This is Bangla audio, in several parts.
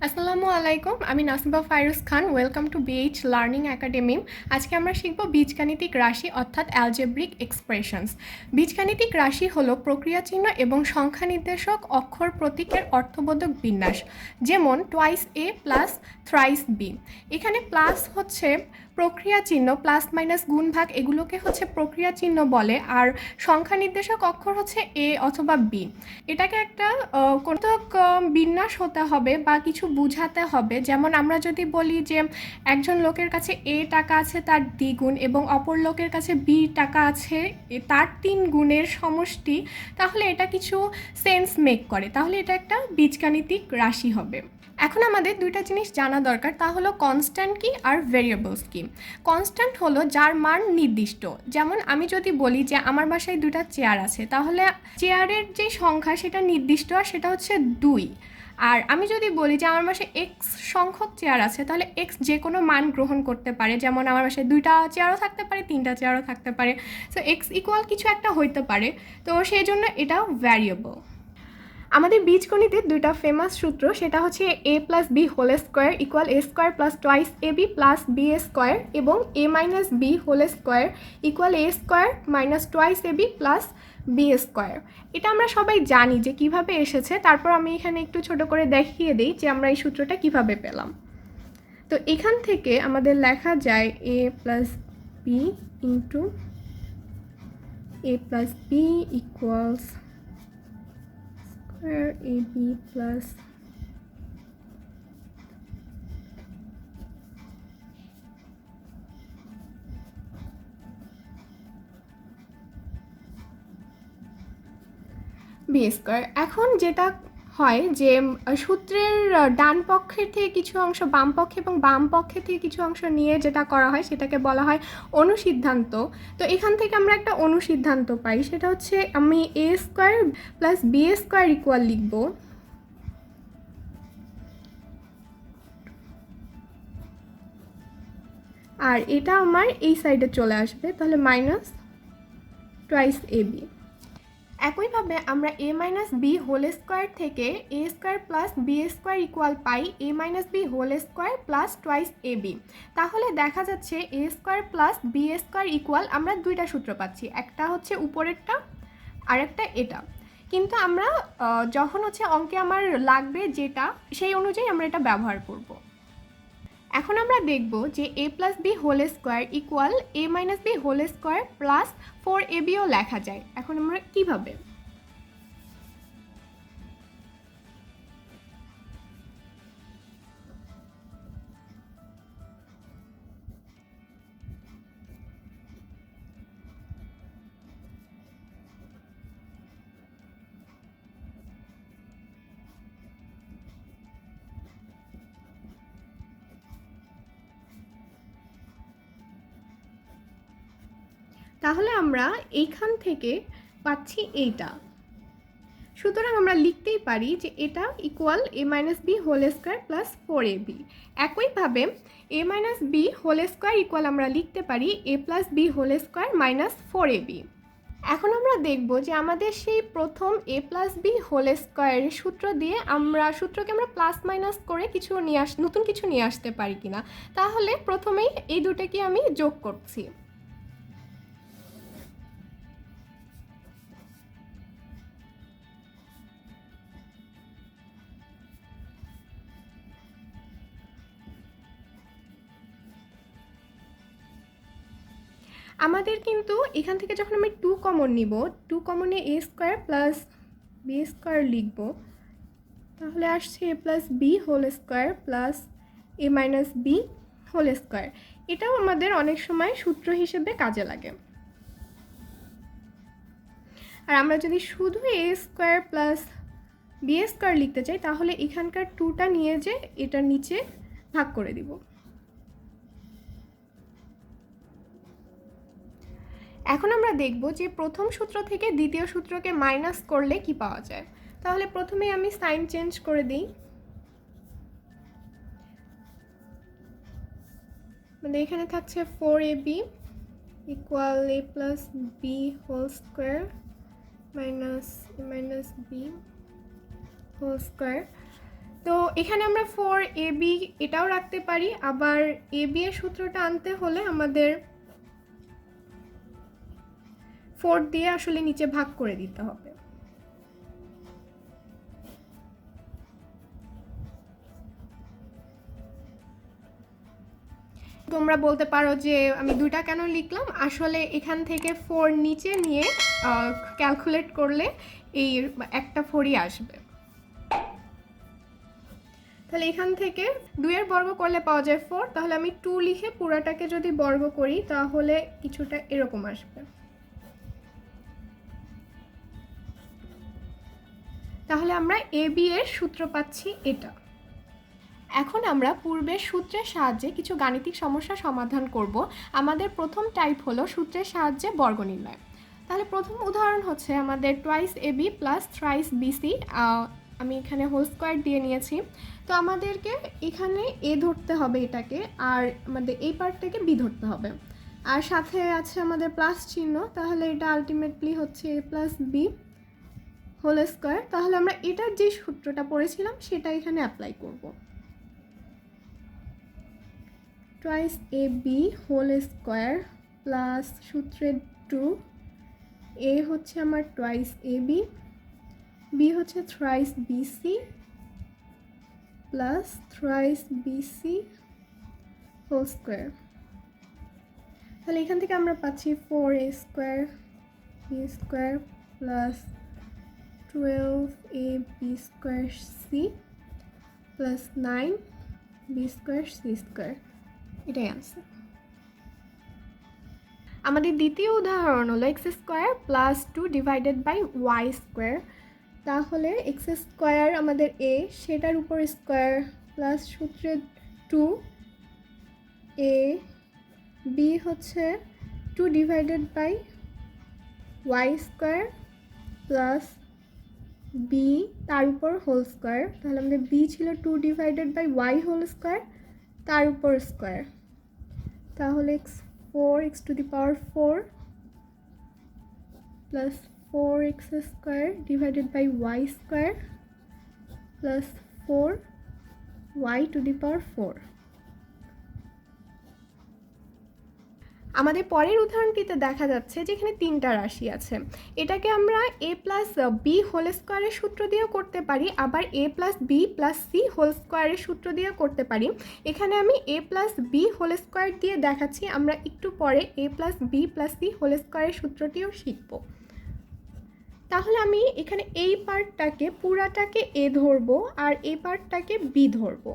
আসসালামু আলাইকুম, আমি Nasiba Fairuz Khan. Welcome to BH learning academy. আজকে আমরা শিখব বীজগাণিতিক রাশি অর্থাৎ অ্যালজেব্রিক এক্সপ্রেশনস। বীজগাণিতিক রাশি হলো প্রক্রিয়া চিহ্ন এবং সংখ্যা নির্দেশক অক্ষর প্রতীকের অর্থবোধক বিন্যাস, যেমন টোয়াইস এ প্লাস থ্রাইস বি। এখানে প্লাস হচ্ছে প্রক্রিয়া চিহ্ন, প্লাস মাইনাস গুণ ভাগ এগুলোকে হচ্ছে প্রক্রিয়া চিহ্ন বলে, আর সংখ্যা নির্দেশক অক্ষর হচ্ছে এ অথবা বি। এটাকে একটা কতক বিন্যাস হতে হবে বা কিছু বুঝাতে হবে। যেমন আমরা যদি বলি যে একজন লোকের কাছে এ টাকা আছে তার দ্বিগুণ এবং অপর লোকের কাছে বি টাকা আছে তার 3 গুণের সমষ্টি, তাহলে এটা কিছু সেন্স মেক করে, তাহলে এটা একটা বীজগাণিতিক রাশি হবে। এখন আমাদের দুইটা জিনিস জানা দরকার, তা হলো কনস্ট্যান্ট কি আর ভেরিয়েবলস কি। কনস্ট্যান্ট হলো যার মান নির্দিষ্ট। যেমন আমি যদি বলি যে আমার বাসায় 2টা চেয়ার আছে, তাহলে চেয়ারের যে সংখ্যা সেটা নির্দিষ্ট, আর সেটা হচ্ছে 2। আর আমি যদি বলি যে আমার বাসায় এক্স সংখ্যক চেয়ার আছে, তাহলে এক্স যে কোনো মান গ্রহণ করতে পারে। যেমন আমার বাসায় 2টা চেয়ারও থাকতে পারে, 3টা চেয়ারও থাকতে পারে। সো এক্স ইকুয়াল কিছু একটা হইতে পারে, তো সেই জন্য এটাও ভ্যারিয়েবল। আমাদের বীজগণিতের দুইটা ফেমাস সূত্র, সেটা হচ্ছে A plus B whole square equal A square plus twice A B plus B A square, এবং A minus B whole square equal A square minus twice A B plus B square. এটা আমরা সবাই জানি যে কিভাবে এসেছে, তারপর আমি এখানে একটু ছোট করে দেখিয়ে দিই যে আমরা এই সূত্রটা কিভাবে পেলাম। তো এখান থেকে আমাদের লেখা যায় A plus B into A plus B equals ab plus b square. এখন যেটা হয় যে সূত্রের ডান পক্ষের থেকে কিছু অংশ বাম পক্ষে এবং বাম পক্ষের থেকে কিছু অংশ নিয়ে যেটা করা হয় সেটাকে বলা হয় অনুসিদ্ধান্ত। তো এখান থেকে আমরা একটা অনুসিদ্ধান্ত পাই, সেটা হচ্ছে আমি a square plus b square equal লিখব, আর এটা আমার এই সাইডে চলে আসবে, তাহলে মাইনাস টোয়াইস ab। একইভাবে আমরা a minus B whole square থেকে A square plus B square equal পাই A minus B whole square plus twice A B. তাহলে দেখা যাচ্ছে A square plus B square equal আমরা দুইটা সূত্র পাচ্ছি, একটা হচ্ছে উপরেরটা আর একটা এটা। কিন্তু আমরা যখন হচ্ছে অঙ্কে আমার লাগবে যেটা, সেই অনুযায়ী আমরা এটা ব্যবহার করব। এখন আমরা দেখব যে a plus B whole square equal A minus B whole square plus 4ab-ও লেখা যায়। এখন আমরা কিভাবে? তাহলে আমরা এইখান থেকে পাচ্ছি এইটা, সুতরাং আমরা লিখতেই পারি যে এটা equal A minus B whole square plus 4ab। একইভাবে A minus B whole square equal আমরা লিখতে পারি A plus B whole square minus 4ab। এখন আমরা দেখব যে আমাদের সেই প্রথম এ প্লাস বি হোল স্কোয়ারের সূত্র দিয়ে আমরা প্লাস মাইনাস করে কিছু নতুন কিছু নিয়ে আসতে পারি কিনা। তাহলে প্রথমেই এই দুটোকে আমি যোগ করছি। আমাদের কিন্তু এখান থেকে যখন আমি 2 কমন নিব, 2 কমনে A square plus B square লিখব, তাহলে আসছে A plus B whole square plus A minus B whole square. এটাও আমাদের অনেক সময় সূত্র হিসেবে কাজে লাগে। আর আমরা যদি শুধু এ স্কোয়ার প্লাস বি স্কোয়ার লিখতে চাই, তাহলে এখানকার 2টা নিয়ে যে এটা নিচে ভাগ করে দিব। এখন আমরা দেখব যে প্রথম সূত্র থেকে দ্বিতীয় সূত্রকে মাইনাস করলে কি পাওয়া যায়। তাহলে প্রথমে আমি সাইন চেঞ্জ করে দিই। মানে এখানে থাকছে 4ab equal A plus B whole square minus B whole square. তো এখানে আমরা 4ab এটাও রাখতে পারি, আবার ab এর সূত্রটা আনতে হলে আমাদের 4 দিয়ে আসলে নিচে ভাগ করে দিতে হবে। তোমরা বলতে পারো যে আমি দুইটা কেন লিখলাম, আসলে এখান থেকে 4 নিচে নিয়ে ক্যালকুলেট করলে এই একটা 4ই আসবে। তাহলে এখান থেকে 2 এর বর্গ করলে পাওয়া যায় 4, তাহলে আমি 2 লিখে পুরাটাকে যদি বর্গ করি তাহলে কিছুটা এরকম আসবে। তাহলে আমরা ab এর সূত্র পাচ্ছি এটা। এখন আমরা পূর্বের সূত্রের সাহায্যে কিছু গাণিতিক সমস্যা সমাধান করব। আমাদের প্রথম টাইপ হলো সূত্রের সাহায্যে বর্গ নির্ণয়। তাহলে প্রথম উদাহরণ হচ্ছে আমাদের twice ab plus thrice bc, আমি এখানে হোল স্কোয়ার দিয়ে নিয়েছি। তো আমাদেরকে এখানে a ধরতে হবে এটাকে, আর আমাদের এই পার্টটাকে b ধরতে হবে, আর সাথে আছে আমাদের প্লাস চিহ্ন, তাহলে এটা আলটিমেটলি হচ্ছে a plus b whole square. তাহলে আমরা এটার যে সূত্রটা পড়েছিলাম সেটা এখানে অ্যাপ্লাই করব। Twice ab whole square plus সূত্রে 2, a হচ্ছে আমার টুয়াইস ab, b হচ্ছে thrice bc plus thrice bc whole square. তাহলে এখান থেকে আমরা পাচ্ছি 4a square b square plus 12ab square c plus 9b square c square, এটাই আনসার। আমাদের দ্বিতীয় উদাহরণ হলো X square plus 2 divided by Y square. তাহলে এক্স স্কোয়ার আমাদের a, সেটার উপর স্কোয়ার প্লাস সূত্রে 2, a b হচ্ছে 2 divided by Y square plus b তার উপর হোল স্কোয়ার। তাহলে আমাদের b ছিল 2 divided by Y whole square তার উপর স্কোয়ার, তাহলে 4x to the power 4 plus 4x square divided by y square plus 4y to the power 4। আমাদের পরের উদাহরণটিতে দেখা যাচ্ছে যে এখানে 3টা রাশি আছে। এটাকে আমরা a প্লাস বি হোল স্কোয়ারের সূত্র দিয়েও করতে পারি, আবার a plus B plus C whole স্কোয়ারের সূত্র দিয়েও করতে পারি। এখানে আমি a plus B whole square দিয়ে দেখাচ্ছি, আমরা একটু পরে a plus B plus C whole স্কোয়ারের সূত্রটিও শিখব। তাহলে আমি এখানে এই পার্টটাকে পুরাটাকে a ধরবো আর এই পার্টটাকে b ধরবো।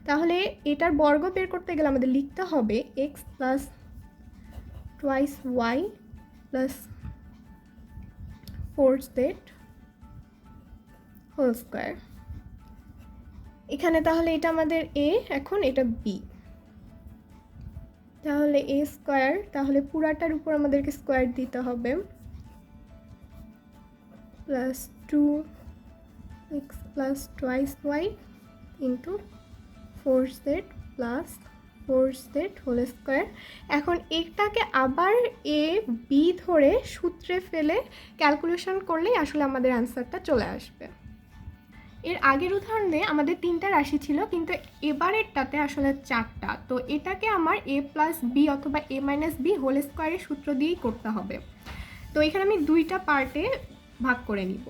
তাহলে এটার বর্গ বের করতে গেলে আমাদের লিখতে হবে x plus twice y plus 4z whole square. এখানে তাহলে এটা আমাদের a, এখন এটা b, তাহলে a স্কোয়ার, তাহলে পুরাটার উপর আমাদেরকে স্কোয়ার দিতে হবে plus 2x plus twice y into 4z plus 4z whole square. এখন এটাকে আবার a b ধরে সূত্রে ফেলে ক্যালকুলেশন করলেই আসলে আমাদের অ্যান্সারটা চলে আসবে। এর আগের উদাহরণে আমাদের 3টা রাশি ছিল, কিন্তু এবারেরটাতে আসলে 4টা। তো এটাকে আমার a প্লাস বি অথবা a মাইনাস বি হোল স্কোয়ারের সূত্র দিয়েই করতে হবে। তো এখানে আমি 2টা পার্টে ভাগ করে নিব।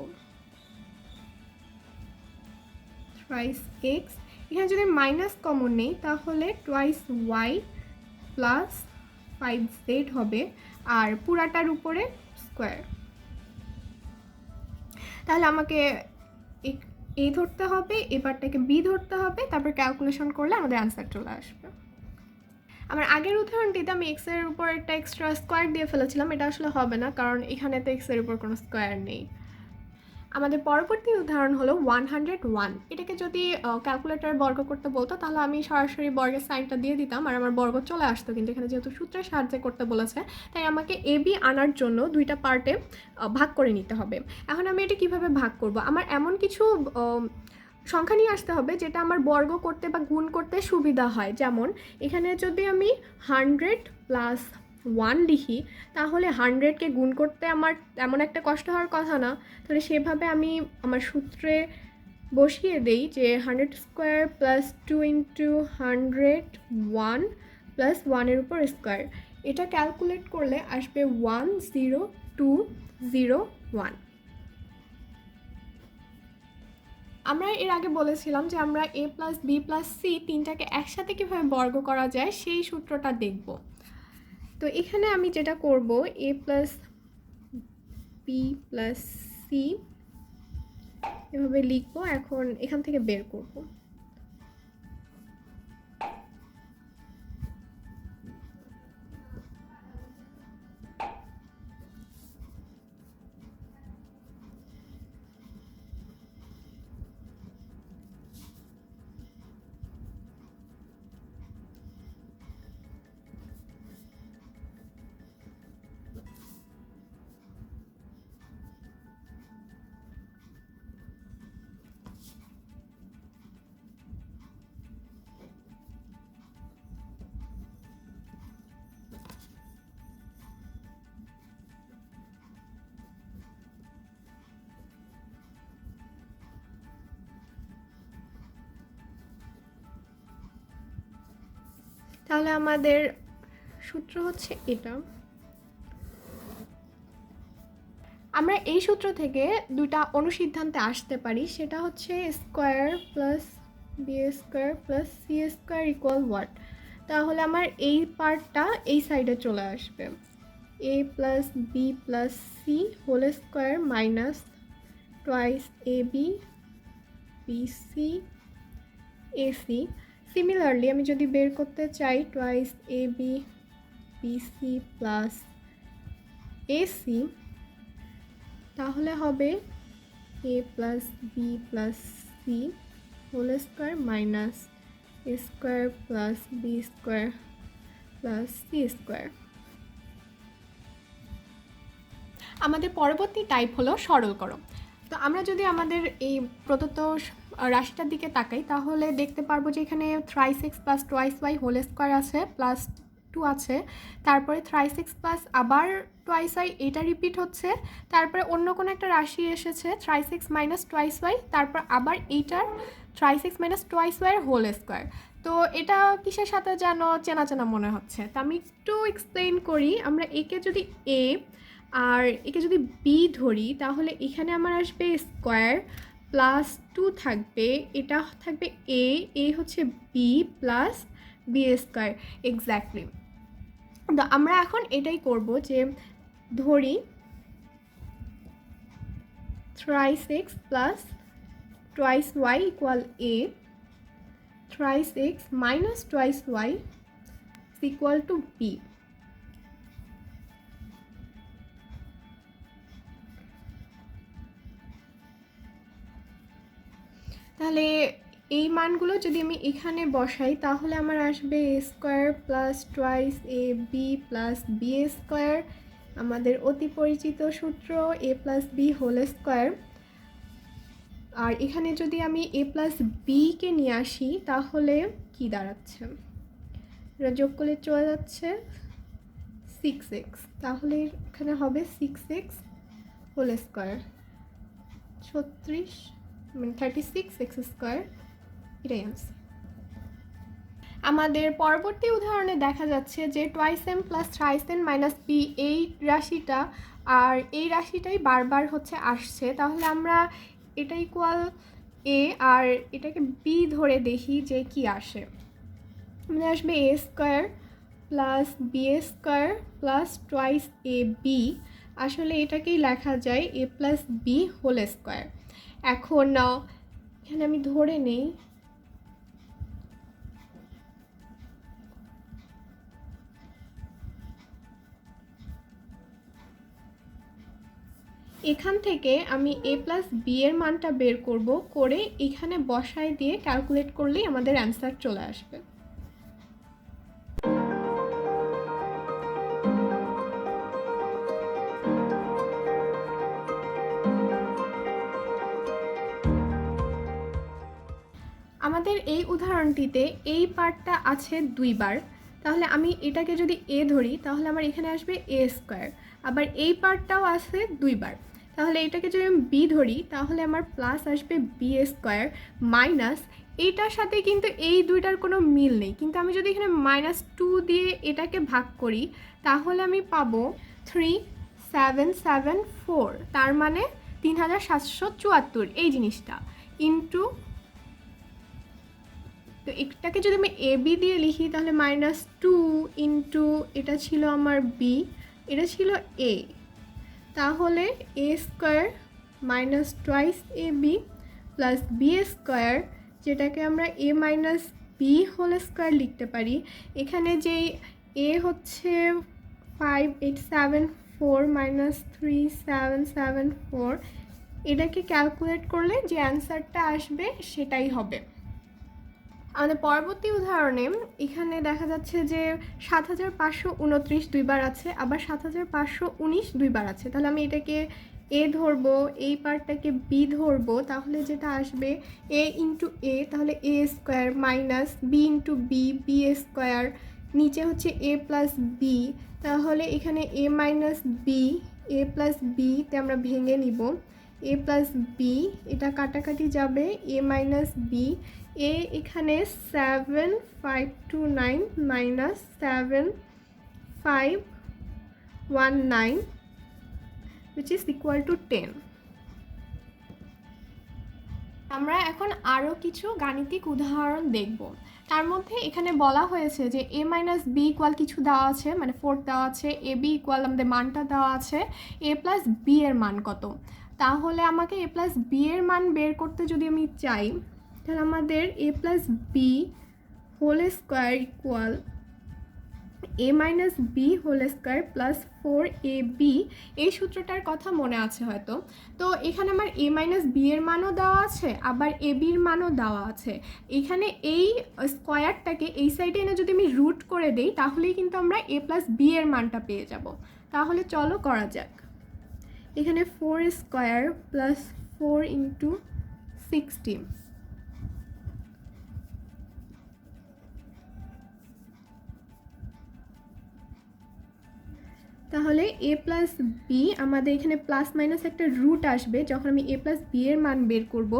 থ্রাইস এক্স, এখানে যদি মাইনাস কমন নেই তাহলে টুয়াইস ওয়াই প্লাস 5z হবে, আর পুরাটার উপরে স্কোয়ার। তাহলে আমাকে a ধরতে হবে, এবারটাকে b ধরতে হবে, তারপর ক্যালকুলেশন করলে আমাদের অ্যান্সার চলে আসবে। আমার আগের উদাহরণটিতে আমি x এর উপর একটা এক্সট্রা স্কোয়ার দিয়ে ফেলেছিলাম, এটা আসলে হবে না কারণ এখানে তো x এর উপর কোনো স্কোয়ার নেই। আমাদের পরবর্তী উদাহরণ হলো 101। এটাকে যদি ক্যালকুলেটর বর্গ করতে বলতো তাহলে আমি সরাসরি বর্গের সাইনটা দিয়ে দিতাম আর আমার বর্গ চলে আসতো, কিন্তু এখানে যেহেতু সূত্রের সাহায্যে করতে বলেছে তাই আমাকে এ বি আনার জন্য 2টা পার্টে ভাগ করে নিতে হবে। এখন আমি এটা কিভাবে ভাগ করব? আমার এমন কিছু সংখ্যা নিয়ে আসতে হবে যেটা আমার বর্গ করতে বা গুণ করতে সুবিধা হয়। যেমন এখানে যদি আমি 100 প্লাস 1 লিখি তাহলে 100কে গুণ করতে আমার এমন একটা কষ্ট হওয়ার কথা না, তাহলে সেভাবে আমি আমার সূত্রে বসিয়ে দেই যে 100 স্কোয়ার প্লাস 2 ইন্টু 100 1 প্লাস 1-এর উপর স্কোয়ার, এটা ক্যালকুলেট করলে আসবে 10201। আমরা এর আগে বলেছিলাম যে আমরা a plus B plus C তিনটাকে একসাথে কীভাবে বর্গ করা যায় সেই সূত্রটা দেখব। তো এখানে আমি যেটা করব, a plus B plus C এভাবে লিখবো, এখন এখান থেকে বের করব। তাহলে আমাদের সূত্র হচ্ছে এটা। আমরা এই সূত্র থেকে দুটা অনুসিদ্ধান্তে আসতে পারি, সেটা হচ্ছে square plus B square plus C square equal what. তাহলে আমার এই পার্টটা এই সাইডে চলে আসবে, A plus B plus C whole square minus twice A B B C A C. Similarly আমি যদি বের করতে চাই twice A B B C plus A C, তাহলে হবে A plus B plus C whole square minus A square plus B square plus C square. আমাদের পরবর্তী টাইপ হলো সরলকরণ। তো আমরা যদি আমাদের এই প্রদত্ত রাশিটার দিকে তাকাই, তাহলে দেখতে পারবো যে এখানে 3x plus twice Y whole square আছে প্লাস 2 আছে, তারপরে 3x প্লাস আবার টুয়াইস ওয়াই, এটা রিপিট হচ্ছে, তারপরে অন্য কোনো একটা রাশি এসেছে 3x মাইনাস টুয়াইস ওয়াই, তারপর আবার এইটার 3x minus twice Y whole square. তো এটা কিসের সাথে যেন চেনা চেনা মনে হচ্ছে, তো আমি একটু এক্সপ্লেন করি। আমরা একে যদি এ আর একে যদি বি ধরি, তাহলে এখানে আমার আসবে স্কোয়ার প্লাস 2 থাকবে, এটা থাকবে এ হচ্ছে B plus B square exactly. তো আমরা এখন এটাই করব যে ধরি 3x plus twice Y equal A, 3x minus twice Y equal to B. তাহলে এই মানগুলো যদি আমি এখানে বসাই, তাহলে আমার আসবে A square plus twice A B plus B square, আমাদের অতি পরিচিত সূত্র এ প্লাস বি হোল স্কোয়ার। আর এখানে যদি আমি এ প্লাস বিকে নিয়ে আসি, তাহলে কি দাঁড়াচ্ছে, এটা যোগ করলে চলে যাচ্ছে 6x, তাহলে এখানে হবে 6x whole square 36x square, এটাই আনসার। আমাদের পরবর্তী উদাহরণে দেখা যাচ্ছে যে twice M plus thrice N minus B, এই রাশিটা আর এই রাশিটাই বারবার হচ্ছে আসছে, তাহলে আমরা এটা ইকুয়াল এ আর এটাকে বি ধরে দেখি যে কি আসে। মানে আসবে A square plus B square plus twice A B, আসলে এটাকেই লেখা যায় A plus B whole square. এখন এখানে আমি ধরে নেই এখান থেকে আমি এ প্লাস বি এর মানটা বের করব, করে এখানে বসায় দিয়ে ক্যালকুলেট করলেই আমাদের অ্যান্সার চলে আসবে। আমাদের এই উদাহরণটিতে এই পার্টটা আছে 2 বার, তাহলে আমি এটাকে যদি এ ধরি, তাহলে আমার এখানে আসবে এ স্কোয়ার, আবার এই পার্টটাও আছে 2 বার, তাহলে এটাকে যদি আমি বি ধরি তাহলে আমার প্লাস আসবে বি স্কোয়ার মাইনাস এইটার সাথে কিন্তু এই দুইটার কোনো মিল নেই, কিন্তু আমি যদি এখানে -2 দিয়ে এটাকে ভাগ করি তাহলে আমি পাবো 3774, তার মানে 3774 এই জিনিসটা ইন্টু, তো এটাকে যদি আমি এ বি দিয়ে লিখি তাহলে -2 ইন্টু এটা ছিল আমার বি, এটা ছিল এ, তাহলে A square minus twice A B plus B square, যেটাকে আমরা এ মাইনাস বি হোল স্কোয়ার লিখতে পারি। এখানে যেই এ হচ্ছে 5874 মাইনাস 3774, এটাকে ক্যালকুলেট করলে যে অ্যান্সারটা আসবে সেটাই হবে। আমাদের পরবর্তী উদাহরণে এখানে দেখা যাচ্ছে যে 7529 দুইবার আছে, আবার 7519 দুইবার আছে। তাহলে আমি এটাকে এ ধরবো, এই পার্টটাকে বি ধরবো, তাহলে যেটা আসবে এ ইন্টু এ, তাহলে A square minus B into B, B square, নিচে হচ্ছে এ প্লাস বি, তাহলে এখানে A minus B, A plus বিতে আমরা ভেঙে নিব, এ প্লাস বি, এটা কাটাকাটি যাবে, এ মাইনাস বি, এ এখানে 7529 minus 7519 which is equal to 10। আমরা এখন আরও কিছু গাণিতিক উদাহরণ দেখব। তার মধ্যে এখানে বলা হয়েছে যে এ মাইনাস বি ইকুয়াল কিছু দেওয়া আছে, মানে 4 দেওয়া আছে, এ বি ইকুয়াল আমাদের মানটা দেওয়া আছে, এ প্লাস বি এর মান কত। তাহলে আমাকে এ প্লাস বি এর মান বের করতে যদি আমি চাই তাহলে আমাদের A plus B whole square equal A minus B whole square plus 4ab, এই সূত্রটার কথা মনে আছে হয়তো। তো এখানে আমার এ মাইনাস বি এর মানও দেওয়া আছে, আবার এ বির মানও দেওয়া আছে। এখানে এই স্কোয়ারটাকে এই সাইডে এনে যদি আমি রুট করে দেই তাহলেই কিন্তু আমরা এ প্লাস বি এর মানটা পেয়ে যাব। তাহলে চলো করা যাক। এখানে 4 স্কোয়ার প্লাস 4 ইন্টু 60, তাহলে এ প্লাস বি, আমাদের এখানে প্লাস মাইনাস একটা রুট আসবে যখন আমি এ প্লাস বি এর মান বের করব,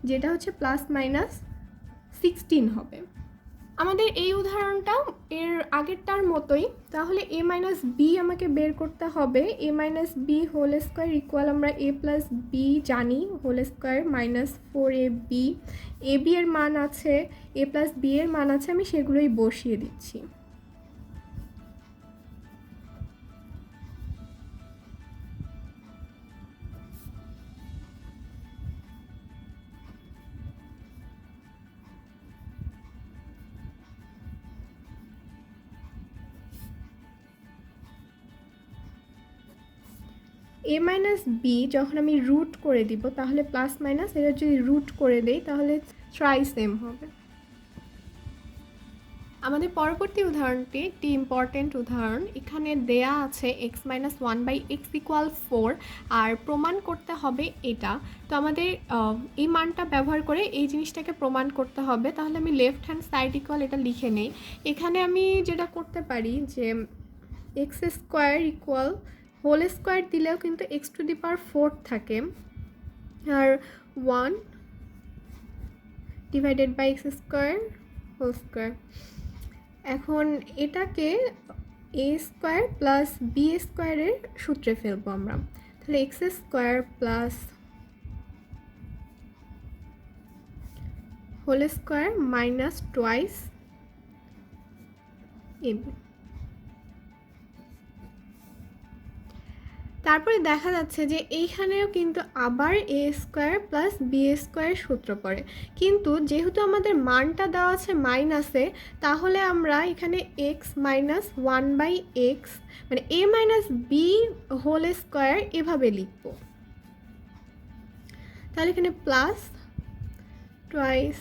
যেটা হচ্ছে +-16 হবে। আমাদের এই উদাহরণটাও এর আগেরটার মতোই। তাহলে এ মাইনাস বি আমাকে বের করতে হবে, A minus B whole square equal আমরা এ প্লাস বি জানি whole square minus 4ab, A B এর মান আছে, এ প্লাস বি এর মান আছে, আমি সেগুলোই বসিয়ে দিচ্ছি। এ মাইনাস বি যখন আমি রুট করে দিব তাহলে প্লাস মাইনাস এটা যদি রুট করে দেই তাহলে ট্রাই সেম হবে। আমাদের পরবর্তী উদাহরণটি একটি ইম্পর্টেন্ট উদাহরণ। এখানে দেয়া আছে এক্স মাইনাস 1/x ইকুয়াল 4, আর প্রমাণ করতে হবে এটা। তো আমাদের এই মানটা ব্যবহার করে এই জিনিসটাকে প্রমাণ করতে হবে। তাহলে আমি লেফট হ্যান্ড সাইড ইকুয়াল এটা লিখে নেই। এখানে আমি যেটা করতে পারি যে X square equal whole square দিলেও কিন্তু এক্স টু দি পাওয়ার 4 থাকে, আর 1 divided by X square whole square. এখন এটাকে এ স্কোয়ার প্লাস বি স্কোয়ারের সূত্রে ফেলবো আমরা। তাহলে X square plus whole square minus twice AB. তারপরে দেখা যাচ্ছে যে এইখানেও কিন্তু আবার A square plus B square সূত্র পড়ে, কিন্তু যেহেতু আমাদের মানটা দেওয়া আছে মাইনাসে, তাহলে আমরা এখানে এক্স মাইনাস 1/x মানে এ মাইনাস বি হোল স্কোয়ার এভাবে লিখব। তাহলে এখানে প্লাস টোয়াইস,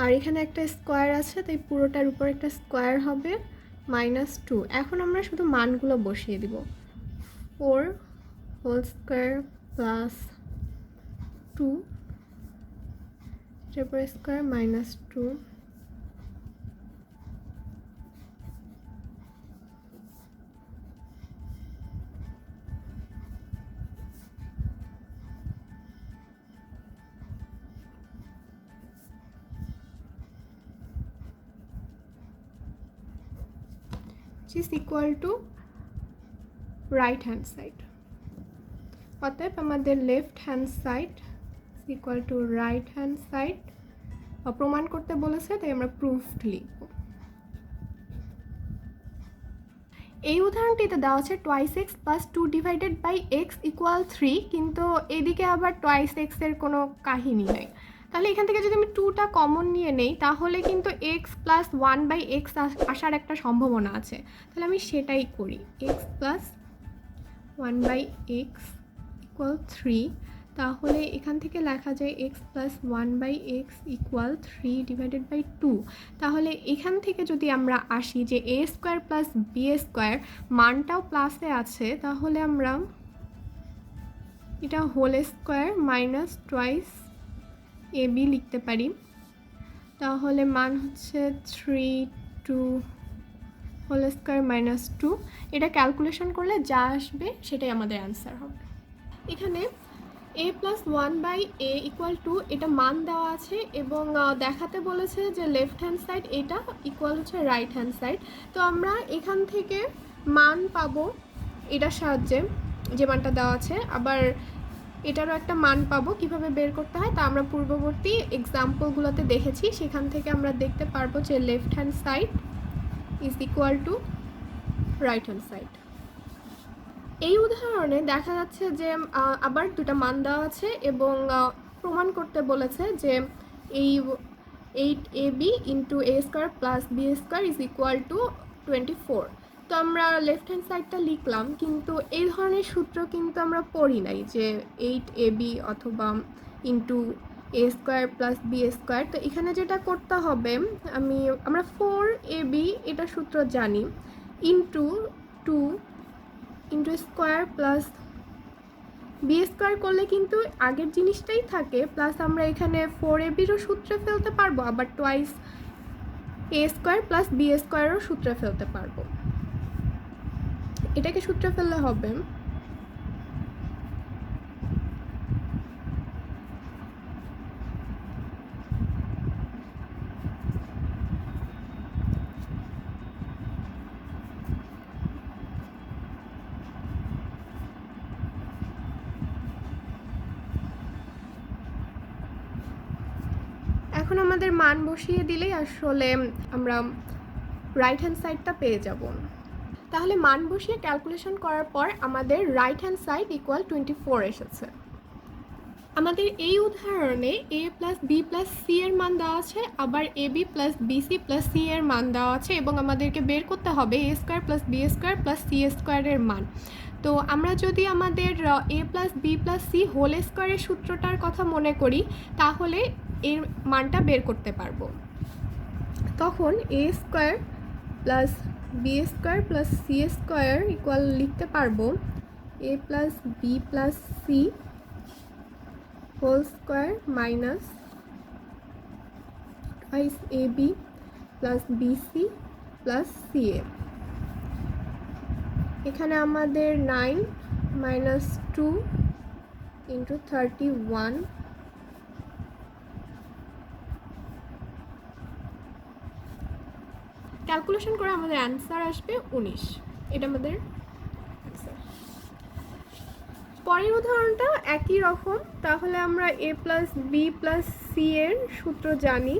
আর এখানে একটা স্কোয়ার আছে তাই পুরোটার উপর একটা স্কোয়ার হবে -2। এখন আমরা শুধু মানগুলো বসিয়ে দিব, 4 হোল স্কোয়ার প্লাস 2 তারপর square -2, is equal two right hand side. অতএব আমাদের left hand side is equal two right hand side প্রমাণ করতে বলেছে, তাই আমরা প্রুফড লিখব। এই উদাহরণটিতে দেওয়া আছে twice X plus 2 divided by X equal 3, কিন্তু এদিকে আবার টোয়াইস এক্সের কোনো কাহিনী নেই। তাহলে এখান থেকে যদি আমি 2টা কমন নিয়ে নেই তাহলে কিন্তু এক্স প্লাস 1 বাই এক্স আসার একটা সম্ভাবনা আছে। তাহলে আমি সেটাই করি, X plus 1 by X equal 3। তাহলে এখান থেকে লেখা যায় X plus 1 by X equal 3 divided by 2। তাহলে এখান থেকে যদি আমরা আসি যে A square plus B square মানটাও প্লাসে আছে, তাহলে আমরা এটা whole square minus twice A B লিখতে পারি। তাহলে মান হচ্ছে 3 2 হোল স্কোয়ার মাইনাস 2। এটা ক্যালকুলেশন করলে যা আসবে সেটাই আমাদের অ্যান্সার হবে। এখানে A plus 1 by A equal to এটা মান দেওয়া আছে এবং দেখাতে বলেছে যে লেফট হ্যান্ড সাইড এটা ইকুয়াল হচ্ছে রাইট হ্যান্ড সাইড। তো আমরা এখান থেকে মান পাবো এটার সাহায্যে, যে মানটা দেওয়া আছে, আবার এটারও একটা মান পাবো। কিভাবে বের করতে হয় তা আমরা পূর্ববর্তী এক্সাম্পলগুলোতে দেখেছি, সেখান থেকে আমরা দেখতে পারবো যে left hand side is equal two right hand side. এই উদাহরণে দেখা যাচ্ছে যে আবার দুটা মান দেওয়া আছে এবং প্রমাণ করতে বলেছে যে এই 8ab into A square plus B square is equal to 24। তো আমরা লেফট হ্যান্ড সাইডটা লিখলাম, কিন্তু এই ধরনের সূত্র কিন্তু আমরা পড়ি নাই যে 8ab অথবা into A square plus B square. তো এখানে যেটা করতে হবে, আমরা 4ab এটা সূত্র জানি, into 2 into square plus B square করলে কিন্তু আগের জিনিসটাই থাকে, প্লাস আমরা এখানে 4abরও সূত্রে ফেলতে পারবো, আবার টোয়াইস এ স্কোয়ার প্লাস বি স্কোয়ারও সূত্রে ফেলতে পারবো। এটাকে সূত্রে ফেললে হবে এখন আমাদের মান বসিয়ে দিলেই আসলে আমরা রাইট হ্যান্ড সাইডটা পেয়ে যাব। তাহলে মান বসিয়ে ক্যালকুলেশন করার পর আমাদের রাইট হ্যান্ড সাইড ইকুয়াল 24 এসেছে। আমাদের এই উদাহরণে A plus B plus C এর মান দেওয়া আছে, আবার A B plus BC plus C এর মান দেওয়া আছে এবং আমাদেরকে বের করতে হবে A square plus B square plus C স্কোয়ারের মান। তো আমরা যদি আমাদের A plus B plus C whole স্কোয়ারের সূত্রটার কথা মনে করি তাহলে এর মানটা বের করতে পারবো। তখন A square plus B square plus C square equal লিখতে পারবো A plus B plus C whole square minus twice A B plus BC plus C A. এখানে আমাদের 9 মাইনাস 2 ইন্টু 31 ক্যালকুলেশন করে আমাদের অ্যান্সার আসবে 19। এটা আমাদের অ্যান্সার। পরের উদাহরণটা একই রকম। তাহলে আমরা A plus B plus C এর সূত্র জানি,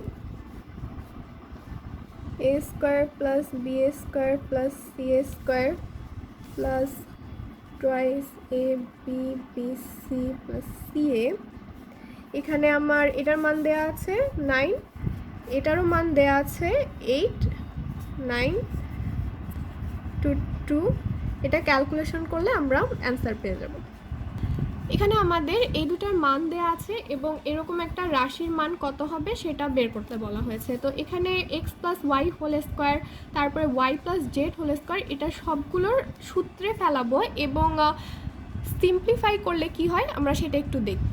A square plus B square plus C square plus twice A B B C plus C A. এখানে আমার এটার মান দেওয়া আছে 9, এটারও মান দেওয়া আছে 8 9 2 2। এটা ক্যালকুলেশন করলে আমরা অ্যান্সার পেয়ে যাব। এখানে আমাদের এই দুটার মান দেওয়া আছে এবং এরকম একটা রাশির মান কত হবে সেটা বের করতে বলা হয়েছে। তো এখানে X plus Y whole square, তারপরে Y plus Z whole square, এটা সবগুলোর সূত্রে ফেলাবো এবং সিম্পলিফাই করলে কি হয় আমরা সেটা একটু দেখব।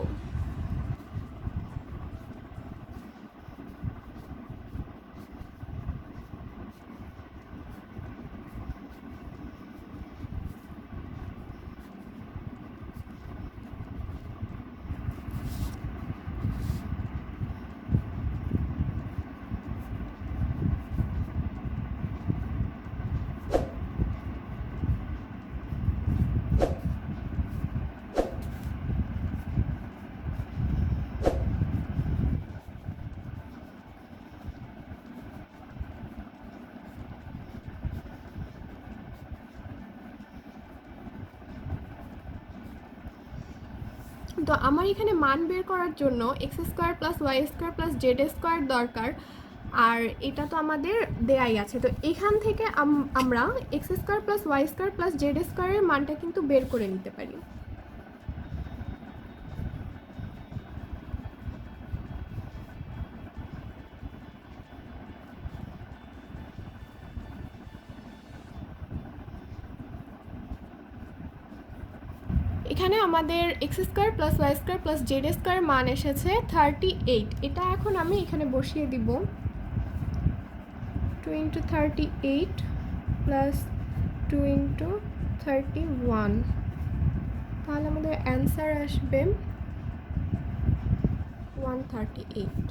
তো আমার এখানে মান বের করার জন্য X square plus Y square plus Z square দরকার, আর এটা তো আমাদের দেয়াই আছে। তো এখান থেকে আমরা X square plus Y square plus Z স্কোয়ারের মানটা কিন্তু বের করে নিতে পারি। এখানে আমাদের X square plus Y square plus Z square মান এসেছে 38। এটা এখন আমি এখানে বসিয়ে দিব 2 × 38 প্লাস 2 × 31, তাহলে আমাদের অ্যান্সার আসবে 138।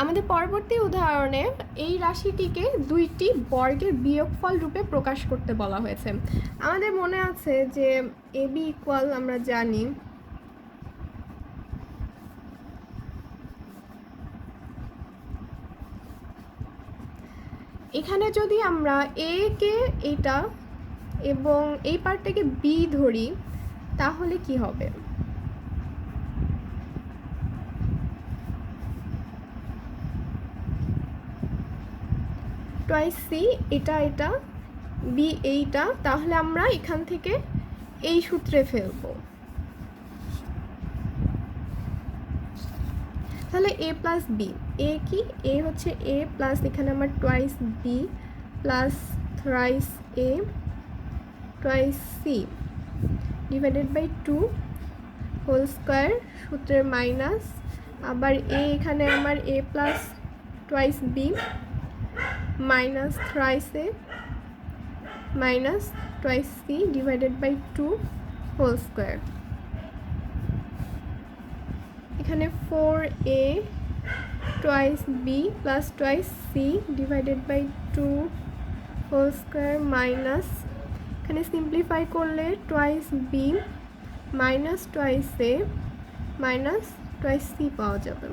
আমাদের পরবর্তী উদাহরণে এই রাশিটিকে দুইটি বর্গের বিয়োগফল রূপে প্রকাশ করতে বলা হয়েছে। আমাদের মনে আছে যে AB ইকুয়াল আমরা জানি এখানে যদি আমরা A কে এটা এবং এই পার্টটাকে B ধরি তাহলে কি হবে? টুয়াইস সি এটা বি এইটা, তাহলে আমরা এখান থেকে এই সূত্রে ফেলবো। তাহলে এ প্লাস বি, এ কি? এ হচ্ছে এ প্লাস এখানে আমার twice B plus thrice A twice C divided by 2 whole square, সূত্রের মাইনাস, আবার এ এখানে আমার A plus twice B minus thrice A minus twice C divided by 2 whole square. এখানে 4a twice B plus twice C divided by 2 whole square minus, এখানে সিম্পলিফাই করলে twice B minus twice A minus twice C পাওয়া যাবে।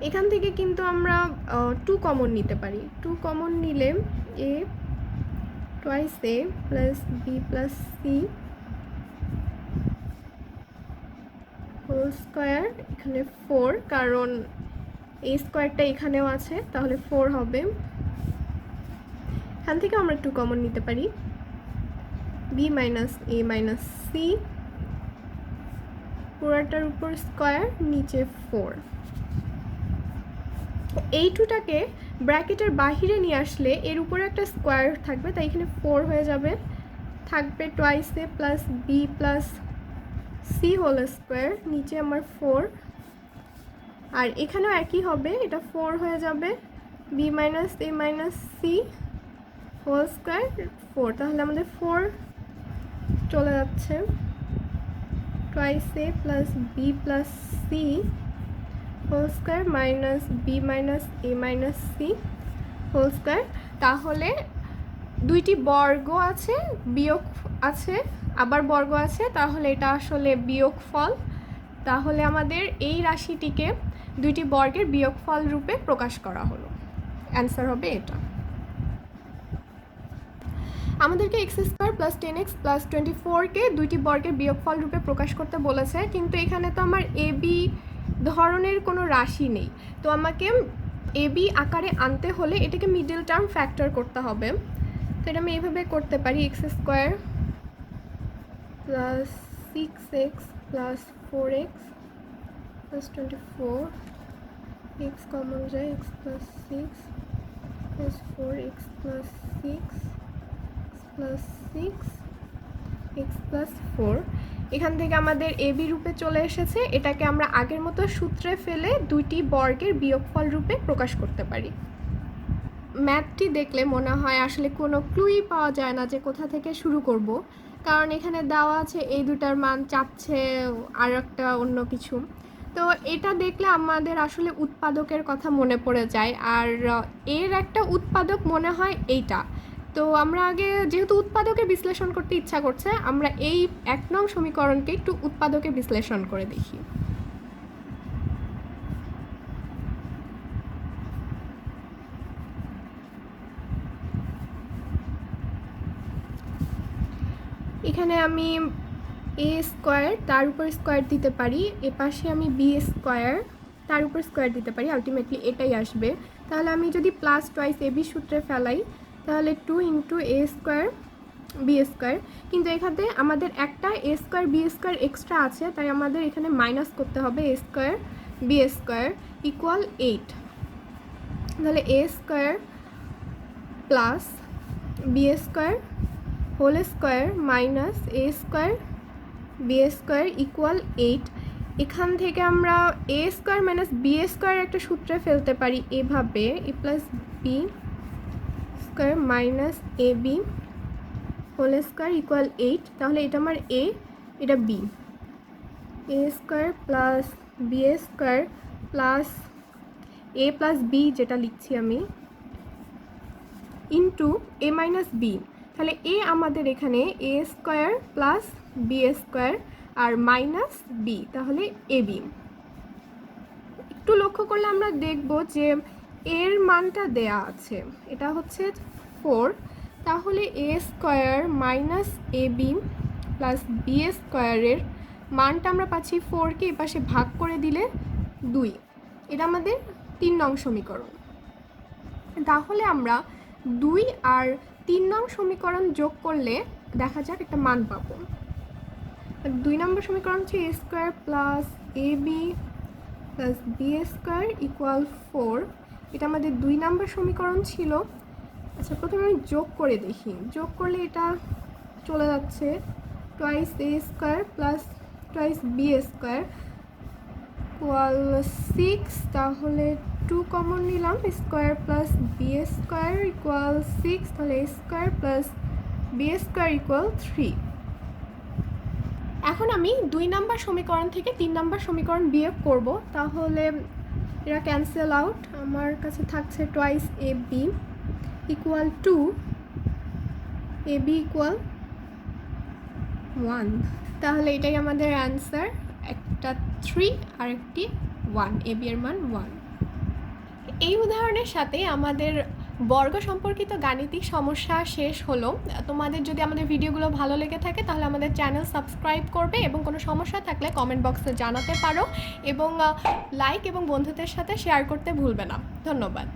এখান থেকে কিন্তু আমরা 2 কমন নিতে পারি। 2 কমন নিলে A twice A plus B plus C whole square, এখানে 4 কারণ এই স্কোয়ারটা এখানেও আছে তাহলে 4 হবে। এখান থেকে আমরা 2 কমন নিতে পারি, B minus A minus C, পুরাটার উপর স্কোয়ার, নিচে 4। এই 2টাকে ব্র্যাকেটের বাহিরে নিয়ে আসলে এর উপরে একটা স্কোয়ার থাকবে, তাই এখানে 4 হয়ে যাবে। থাকবে twice A plus B plus C whole square, নিচে আমার 4, আর এখানেও একই হবে, এটা 4 হয়ে যাবে, B minus A minus C whole square 4, তাহলে আমাদের 4 চলে যাচ্ছে। Twice A plus B plus C whole square minus B minus A minus C whole square. তাহলে দুইটি বর্গ আছে, বিয়োগ আছে, আবার বর্গ আছে, তাহলে এটা আসলে বিয়োগফল। তাহলে আমাদের এই রাশিটিকে দুইটি বর্গের বিয়োগফল রূপে প্রকাশ করা হলো। অ্যান্সার হবে এটা। আমাদেরকে এক্স স্কোয়ার প্লাস 10x প্লাস 24কে দুইটি বর্গের বিয়োগফল রূপে প্রকাশ করতে বলেছে, কিন্তু এখানে তো আমার এবি ধরনের কোনো রাশি নেই, তো আমাকে এবি আকারে আনতে হলে এটাকে মিডল টার্ম ফ্যাক্টর করতে হবে। তো এটা আমি এইভাবে করতে পারি, এক্স স্কোয়ার প্লাস 6x প্লাস 4x প্লাস 24, এক্স কমন যায়, X plus 6 plus 4x plus 6 plus 6 X plus 4। এখান থেকে আমাদের এবি রূপে চলে এসেছে, এটাকে আমরা আগের মতো সূত্রে ফেলে দুইটি বর্গের বিয়োগফল রূপে প্রকাশ করতে পারি। ম্যাথটি দেখলে মনে হয় আসলে কোনো ক্লুই পাওয়া যায় না যে কোথা থেকে শুরু করব, কারণ এখানে দেওয়া আছে এই দুটার মান চাচ্ছে আর একটা অন্য কিছু। তো এটা দেখলে আমাদের আসলে উৎপাদকের কথা মনে পড়ে যায়, আর এর একটা উৎপাদক মনে হয় এইটা। তো আমরা আগে যেহেতু উৎপাদকে বিশ্লেষণ করতে ইচ্ছা করছে, আমরা এই 1 নং সমীকরণকে একটু উৎপাদকে বিশ্লেষণ করে দেখি। এখানে আমি এ স্কোয়ার তার উপর স্কোয়ার দিতে পারি, এ পাশে আমি বি স্কোয়ার তার উপর স্কোয়ার দিতে পারি, আলটিমেটলি এটাই আসবে। তাহলে আমি যদি প্লাস টুয়াইস এ বি সূত্রে ফেলাই তাহলে 2 into A square B square, কিন্তু এখানে আমাদের একটা A square B square extra আছে, তাই আমাদের এখানে মাইনাস করতে হবে A square B square equal 8। তাহলে A square plus B square whole square minus A square B square equal 8। এখান থেকে আমরা A square minus B square একটা সূত্রে ফেলতে পারি এভাবে, A plus B square minus A B whole square equal 8। তাহলে এটা আমার এ, এটা B, A square plus B square plus A plus B যেটা লিখছি আমি ইন্টু এ মাইনাস বি। তাহলে এ আমাদের এখানে এ স্কোয়ার প্লাস বি স্কোয়ার আর মাইনাস বি, তাহলে এ বি। একটু লক্ষ্য করলে আমরা দেখব যে এর মানটা দেয়া আছে, এটা হচ্ছে 4। তাহলে A square minus A B plus B স্কোয়ারের মানটা আমরা পাচ্ছি 4কে এপাশে ভাগ করে দিলে 2। এটা আমাদের 3 নং সমীকরণ। তাহলে আমরা 2 আর 3 নং সমীকরণ যোগ করলে দেখা যাক একটা মান পাবো। 2 নম্বর সমীকরণ হচ্ছে A square plus A B plus B square equal 4। এটা আমাদের 2 নম্বর সমীকরণ ছিল। আচ্ছা, প্রথমে আমি যোগ করে দেখি, যোগ করলে এটা চলে যাচ্ছে twice A square plus twice B square equal 6। তাহলে 2 কমন নিলাম, square plus B square equal 6, তাহলে A square plus B square equal 3। এখন আমি 2 নম্বর সমীকরণ থেকে 3 নম্বর সমীকরণ বিয়োগ করব, তাহলে এরা ক্যান্সেল আউট। আমার কাছে থাকছে twice A B equal 2, A B equal 1। তাহলে এটাই আমাদের অ্যান্সার, একটা 3 আর একটি 1, এ বি এর মান 1। এই উদাহরণের সাথে আমাদের বর্গ সম্পর্কিত গাণিতিক সমস্যা শেষ হলো। তোমাদের যদি আমাদের ভিডিওগুলো ভালো লেগে থাকে তাহলে আমাদের চ্যানেল সাবস্ক্রাইব করবে এবং কোনো সমস্যা থাকলে কমেন্ট বক্সে জানাতে পারো এবং লাইক এবং বন্ধুদের সাথে শেয়ার করতে ভুলবে না। ধন্যবাদ।